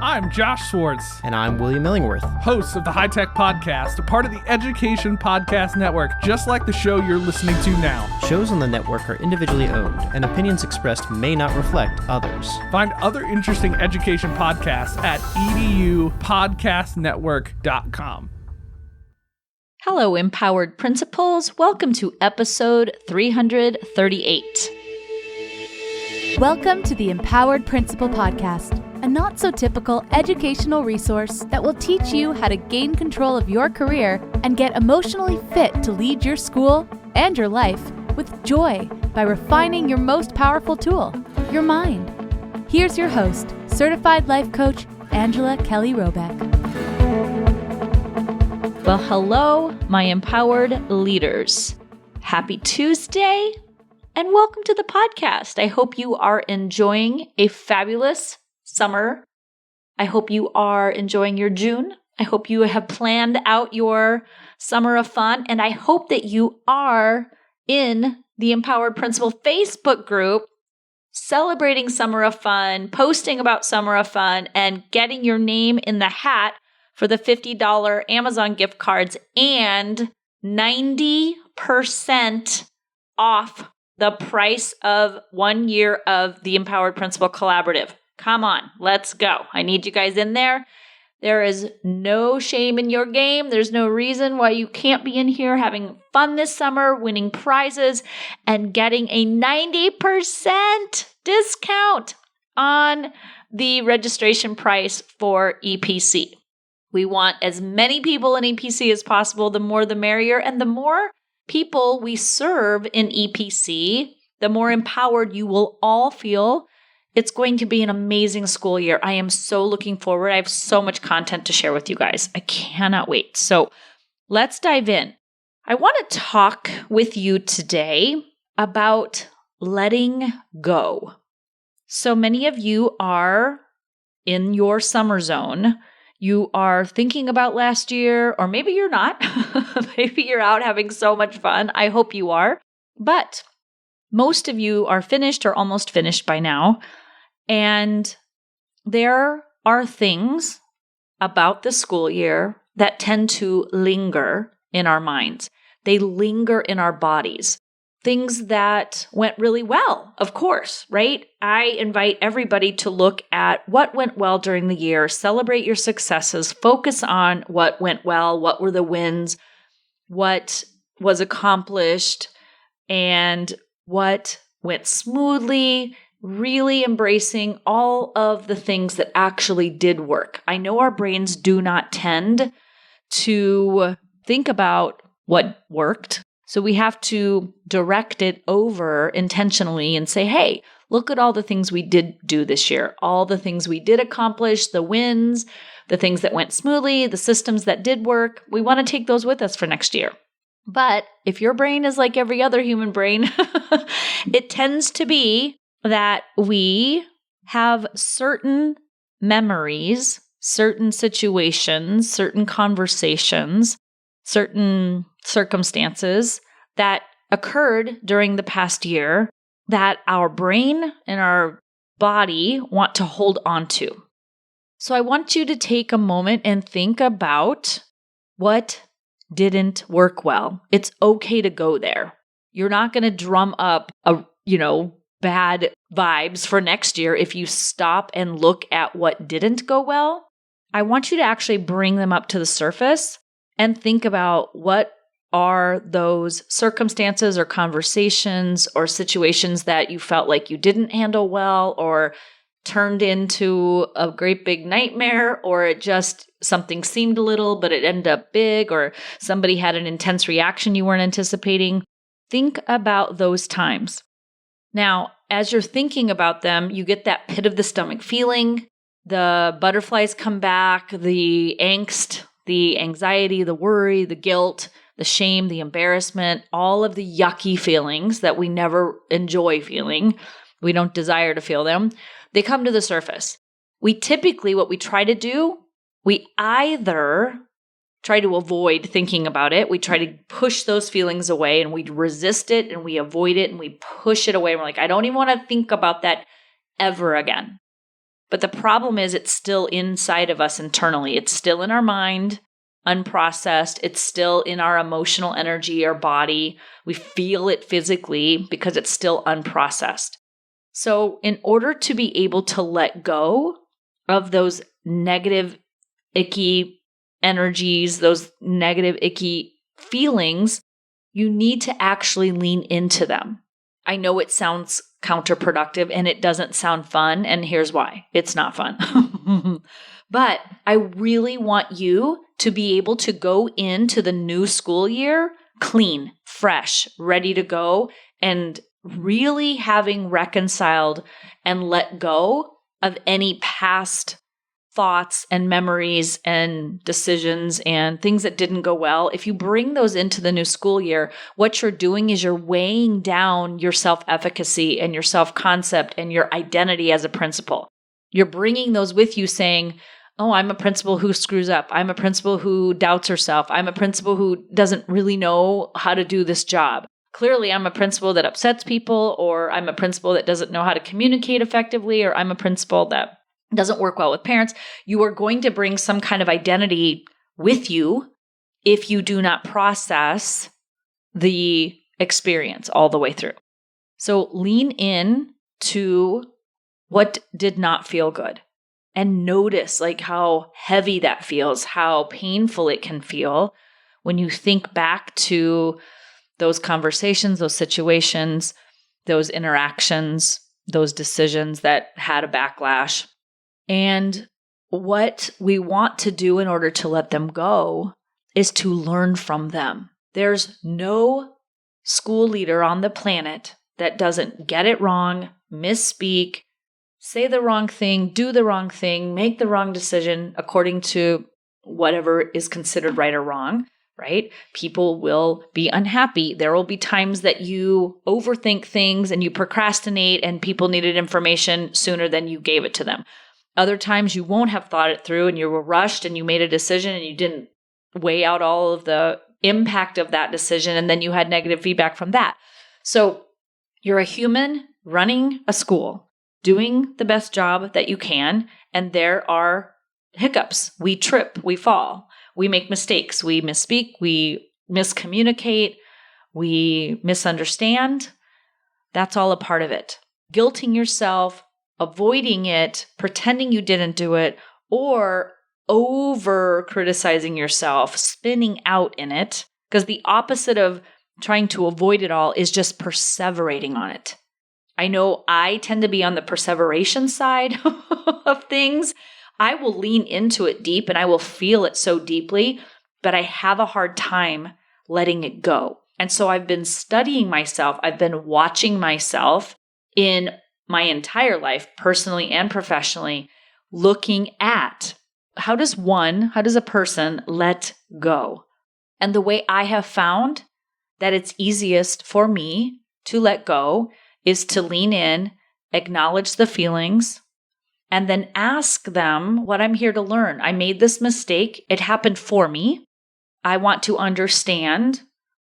I'm Josh Swartz. And I'm William Illingworth. Hosts of the High Tech Podcast, a part of the Education Podcast Network, just like the show you're listening to now. Shows on the network are individually owned, and opinions expressed may not reflect others. Find other interesting education podcasts at edupodcastnetwork.com. Hello, Empowered Principals. Welcome to episode 338. Welcome to the Empowered Principal Podcast, a not-so-typical educational resource that will teach you how to gain control of your career and get emotionally fit to lead your school and your life with joy by refining your most powerful tool, your mind. Here's your host, Certified Life Coach, Angela Kelly Robeck. Well, hello, my empowered leaders. Happy Tuesday, and welcome to the podcast. I hope you are enjoying a fabulous summer. I hope you are enjoying your June. I hope you have planned out your summer of fun, and I hope that you are in the Empowered Principal Facebook group celebrating summer of fun, posting about summer of fun, and getting your name in the hat for the $50 Amazon gift cards and 90% off the price of 1 year of the Empowered Principal Collaborative. Come on, let's go. I need you guys in there. There is no shame in your game. There's no reason why you can't be in here having fun this summer, winning prizes, and getting a 90% discount on the registration price for EPC. We want as many people in EPC as possible. The more, the merrier. And the more people we serve in EPC, the more empowered you will all feel. It's going to be an amazing school year. I am so looking forward. I have so much content to share with you guys. I cannot wait. So let's dive in. I want to talk with you today about letting go. So many of you are in your summer zone. You are thinking about last year, or maybe you're not. Maybe you're out having so much fun. I hope you are. But most of you are finished or almost finished by now. And there are things about the school year that tend to linger in our minds. They linger in our bodies. Things that went really well, of course, right? I invite everybody to look at what went well during the year, celebrate your successes, focus on what went well, what were the wins, what was accomplished, and what went smoothly, really embracing all of the things that actually did work. I know our brains do not tend to think about what worked. So we have to direct it over intentionally and say, hey, look at all the things we did do this year, all the things we did accomplish, the wins, the things that went smoothly, the systems that did work. We want to take those with us for next year. But if your brain is like every other human brain, it tends to be that we have certain memories, certain situations, certain conversations, certain circumstances that occurred during the past year that our brain and our body want to hold on to. So I want you to take a moment and think about what didn't work well. It's okay to go there. You're not going to drum up bad vibes for next year if you stop and look at what didn't go well. I want you to actually bring them up to the surface and think about what are those circumstances or conversations or situations that you felt like you didn't handle well or turned into a great big nightmare, or it just something seemed little but it ended up big, or somebody had an intense reaction you weren't anticipating. Think about those times. Now, as you're thinking about them, you get that pit of the stomach feeling, the butterflies come back, the angst, the anxiety, the worry, the guilt, the shame, the embarrassment, all of the yucky feelings that we never enjoy feeling. We don't desire to feel them. They come to the surface. We typically, what we try to do, we either try to avoid thinking about it. We try to push those feelings away and we resist it and we avoid it and we push it away. We're like, I don't even want to think about that ever again. But the problem is it's still inside of us internally. It's still in our mind, unprocessed. It's still in our emotional energy, our body. We feel it physically because it's still unprocessed. So in order to be able to let go of those negative, icky energies, those negative, icky feelings, you need to actually lean into them. I know it sounds counterproductive and it doesn't sound fun, and here's why. It's not fun. But I really want you to be able to go into the new school year clean, fresh, ready to go, and really having reconciled and let go of any past thoughts and memories and decisions and things that didn't go well. If you bring those into the new school year, what you're doing is you're weighing down your self-efficacy and your self-concept and your identity as a principal. You're bringing those with you saying, oh, I'm a principal who screws up. I'm a principal who doubts herself. I'm a principal who doesn't really know how to do this job. Clearly, I'm a principal that upsets people, or I'm a principal that doesn't know how to communicate effectively, or I'm a principal that doesn't work well with parents. You are going to bring some kind of identity with you if you do not process the experience all the way through. So lean in to what did not feel good and notice like how heavy that feels, how painful it can feel when you think back to those conversations, those situations, those interactions, those decisions that had a backlash. And what we want to do in order to let them go is to learn from them. There's no school leader on the planet that doesn't get it wrong, misspeak, say the wrong thing, do the wrong thing, make the wrong decision according to whatever is considered right or wrong, right? People will be unhappy. There will be times that you overthink things and you procrastinate and people needed information sooner than you gave it to them. Other times you won't have thought it through and you were rushed and you made a decision and you didn't weigh out all of the impact of that decision, and then you had negative feedback from that. So you're a human running a school, doing the best job that you can, and there are hiccups. We trip, we fall, we make mistakes, we misspeak, we miscommunicate, we misunderstand. That's all a part of it. Guilting yourself, avoiding it, pretending you didn't do it, or over criticizing yourself, spinning out in it, because the opposite of trying to avoid it all is just perseverating on it. I know I tend to be on the perseveration side of things. I will lean into it deep and I will feel it so deeply, but I have a hard time letting it go. And so I've been studying myself. I've been watching myself in my entire life, personally and professionally, looking at how does a person let go? And the way I have found that it's easiest for me to let go is to lean in, acknowledge the feelings, and then ask them what I'm here to learn. I made this mistake. It happened for me. I want to understand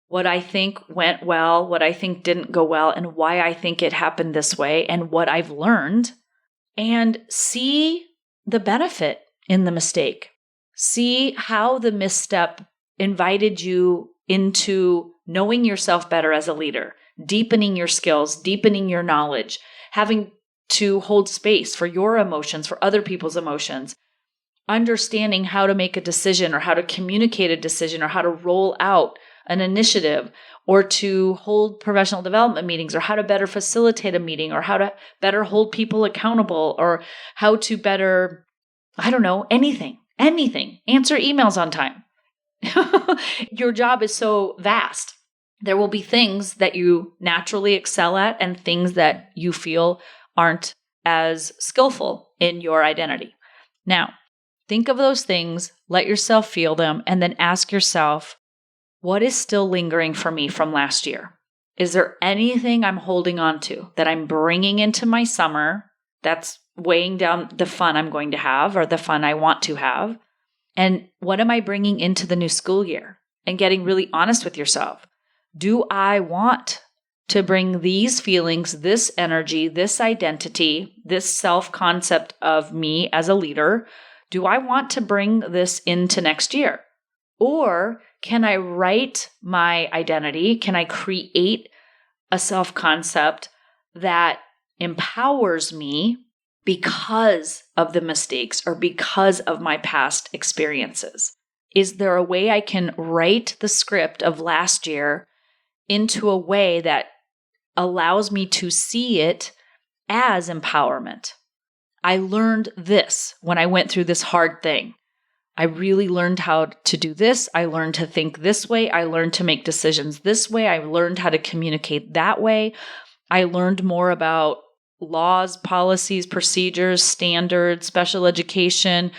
what I think went well, what I think didn't go well, and why I think it happened this way, and what I've learned, and see the benefit in the mistake. See how the misstep invited you into knowing yourself better as a leader, deepening your skills, deepening your knowledge, having to hold space for your emotions, for other people's emotions, understanding how to make a decision or how to communicate a decision or how to roll out an initiative or to hold professional development meetings or how to better facilitate a meeting or how to better hold people accountable or how to better, anything, answer emails on time. Your job is so vast. There will be things that you naturally excel at and things that you feel aren't as skillful in your identity. Now, think of those things, let yourself feel them, and then ask yourself, what is still lingering for me from last year? Is there anything I'm holding on to that I'm bringing into my summer that's weighing down the fun I'm going to have or the fun I want to have? And what am I bringing into the new school year? And getting really honest with yourself. Do I want to bring these feelings, this energy, this identity, this self-concept of me as a leader? Do I want to bring this into next year? Or can I write my identity? Can I create a self-concept that empowers me because of the mistakes or because of my past experiences? Is there a way I can write the script of last year into a way that allows me to see it as empowerment? I learned this when I went through this hard thing. I really learned how to do this. I learned to think this way. I learned to make decisions this way. I learned how to communicate that way. I learned more about laws, policies, procedures, standards, special education,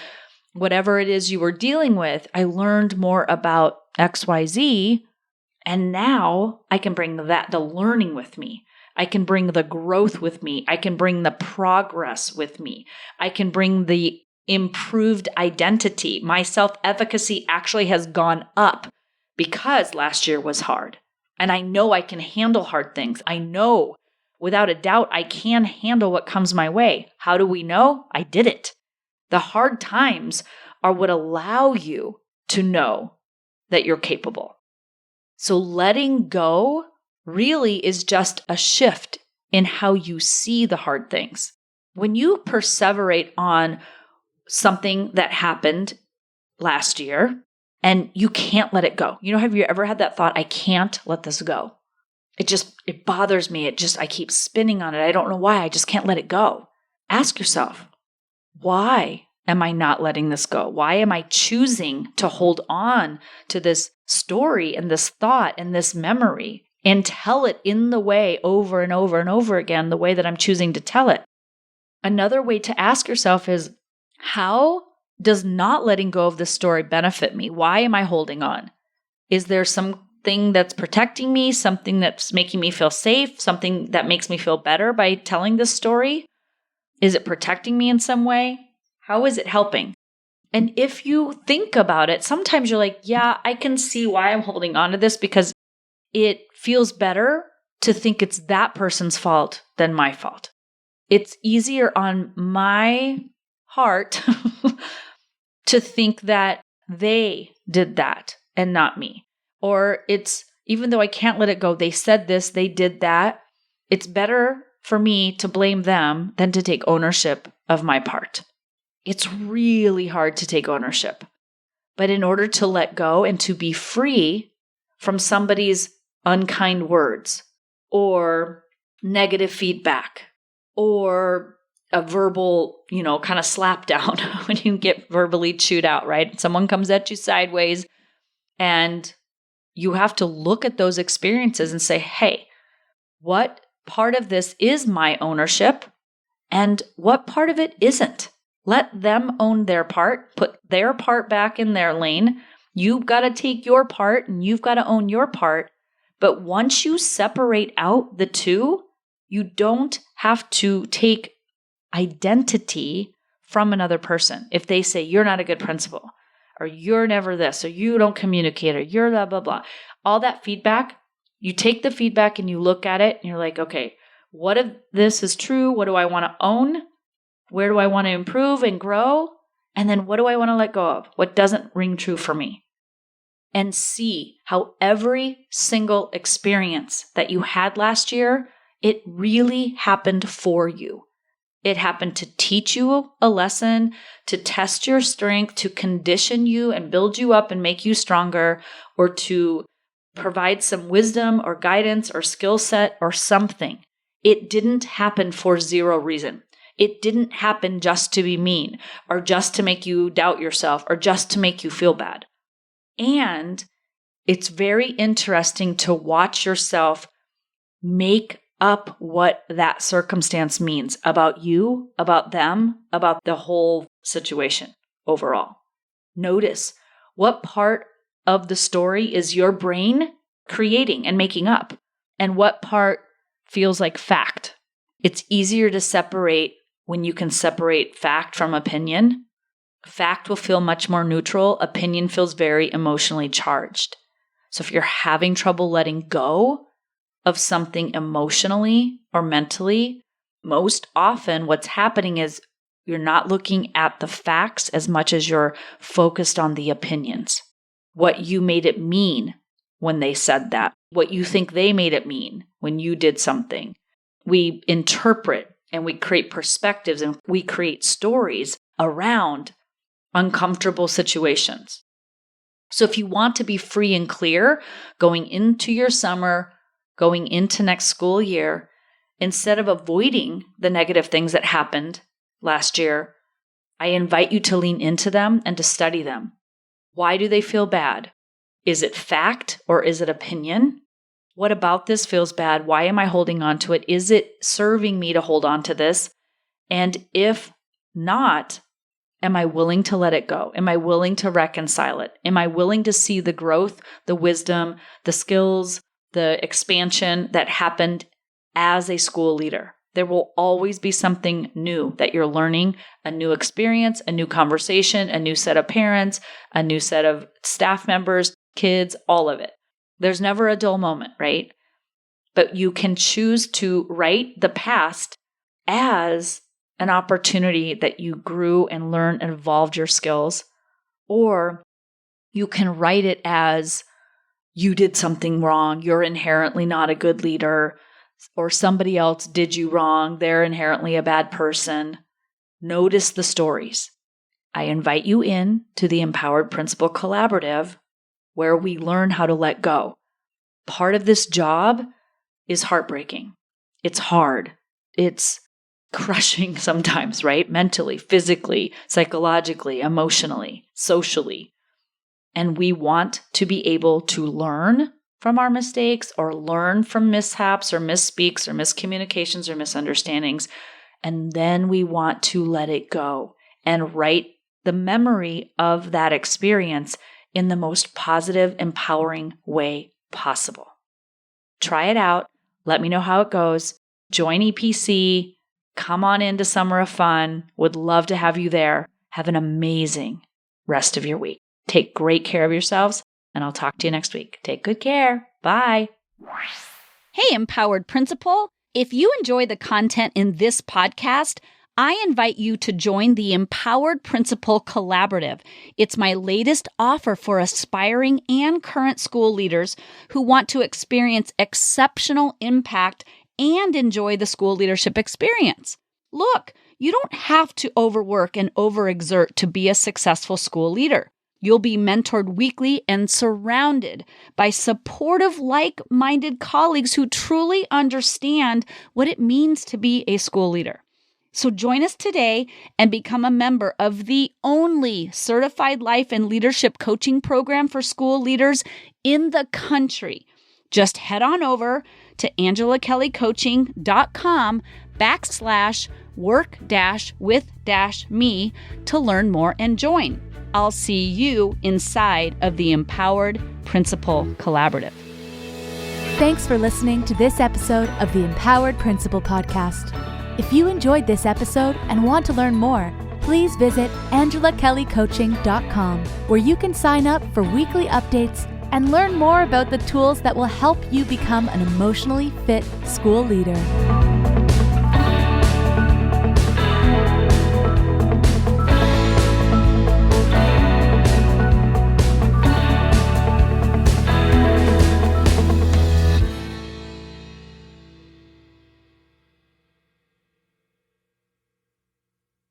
whatever it is you were dealing with. I learned more about XYZ. And now I can bring the learning with me. I can bring the growth with me. I can bring the progress with me. I can bring the improved identity. My self-efficacy actually has gone up because last year was hard. And I know I can handle hard things. I know without a doubt I can handle what comes my way. How do we know? I did it. The hard times are what allow you to know that you're capable. So letting go really is just a shift in how you see the hard things. When you perseverate on something that happened last year and you can't let it go. Have you ever had that thought, I can't let this go? It bothers me. I keep spinning on it. I don't know why. I just can't let it go. Ask yourself, why am I not letting this go? Why am I choosing to hold on to this story and this thought and this memory and tell it in the way over and over and over again, the way that I'm choosing to tell it? Another way to ask yourself is, how does not letting go of this story benefit me? Why am I holding on? Is there something that's protecting me, something that's making me feel safe, something that makes me feel better by telling this story? Is it protecting me in some way? How is it helping? And if you think about it, sometimes you're like, yeah, I can see why I'm holding on to this because it feels better to think it's that person's fault than my fault. It's easier on my heart to think that they did that and not me. Or it's, even though I can't let it go, they said this, they did that. It's better for me to blame them than to take ownership of my part. It's really hard to take ownership. But in order to let go and to be free from somebody's unkind words or negative feedback or a verbal, kind of slap down when you get verbally chewed out, right? Someone comes at you sideways and you have to look at those experiences and say, hey, what part of this is my ownership and what part of it isn't? Let them own their part, put their part back in their lane. You've got to take your part and you've got to own your part. But once you separate out the two, you don't have to take identity from another person. If they say you're not a good principal, or you're never this, or you don't communicate, or you're blah, blah, blah, all that feedback, you take the feedback and you look at it and you're like, okay, what if this is true? What do I want to own? Where do I want to improve and grow? And then what do I want to let go of? What doesn't ring true for me? And see how every single experience that you had last year, it really happened for you. It happened to teach you a lesson, to test your strength, to condition you and build you up and make you stronger, or to provide some wisdom or guidance or skill set or something. It didn't happen for zero reason. It didn't happen just to be mean or just to make you doubt yourself or just to make you feel bad. And it's very interesting to watch yourself make up what that circumstance means about you, about them, about the whole situation overall. Notice what part of the story is your brain creating and making up, and what part feels like fact. It's easier to separate when you can separate fact from opinion. Fact will feel much more neutral. Opinion feels very emotionally charged. So if you're having trouble letting go, of something emotionally or mentally, most often what's happening is you're not looking at the facts as much as you're focused on the opinions. What you made it mean when they said that, what you think they made it mean when you did something. We interpret and we create perspectives and we create stories around uncomfortable situations. So if you want to be free and clear going into your summer, going into next school year, instead of avoiding the negative things that happened last year, I invite you to lean into them and to study them. Why do they feel bad? Is it fact or is it opinion? What about this feels bad? Why am I holding on to it? Is it serving me to hold on to this? And if not, am I willing to let it go? Am I willing to reconcile it? Am I willing to see the growth, the wisdom, the skills, the expansion that happened as a school leader? There will always be something new that you're learning, a new experience, a new conversation, a new set of parents, a new set of staff members, kids, all of it. There's never a dull moment, right? But you can choose to write the past as an opportunity that you grew and learned and evolved your skills, or you can write it as you did something wrong, you're inherently not a good leader, or somebody else did you wrong, they're inherently a bad person. Notice the stories. I invite you in to the Empowered Principal Collaborative, where we learn how to let go. Part of this job is heartbreaking. It's hard. It's crushing sometimes, right? Mentally, physically, psychologically, emotionally, socially. And we want to be able to learn from our mistakes or learn from mishaps or misspeaks or miscommunications or misunderstandings. And then we want to let it go and write the memory of that experience in the most positive, empowering way possible. Try it out. Let me know how it goes. Join EPC. Come on into Summer of Fun. Would love to have you there. Have an amazing rest of your week. Take great care of yourselves, and I'll talk to you next week. Take good care. Bye. Hey, Empowered Principal. If you enjoy the content in this podcast, I invite you to join the Empowered Principal Collaborative. It's my latest offer for aspiring and current school leaders who want to experience exceptional impact and enjoy the school leadership experience. Look, you don't have to overwork and overexert to be a successful school leader. You'll be mentored weekly and surrounded by supportive, like-minded colleagues who truly understand what it means to be a school leader. So join us today and become a member of the only certified life and leadership coaching program for school leaders in the country. Just head on over to angelakellycoaching.com/work-with-me to learn more and join. I'll see you inside of the Empowered Principal Collaborative. Thanks for listening to this episode of the Empowered Principal Podcast. If you enjoyed this episode and want to learn more, please visit angelakellycoaching.com, where you can sign up for weekly updates and learn more about the tools that will help you become an emotionally fit school leader.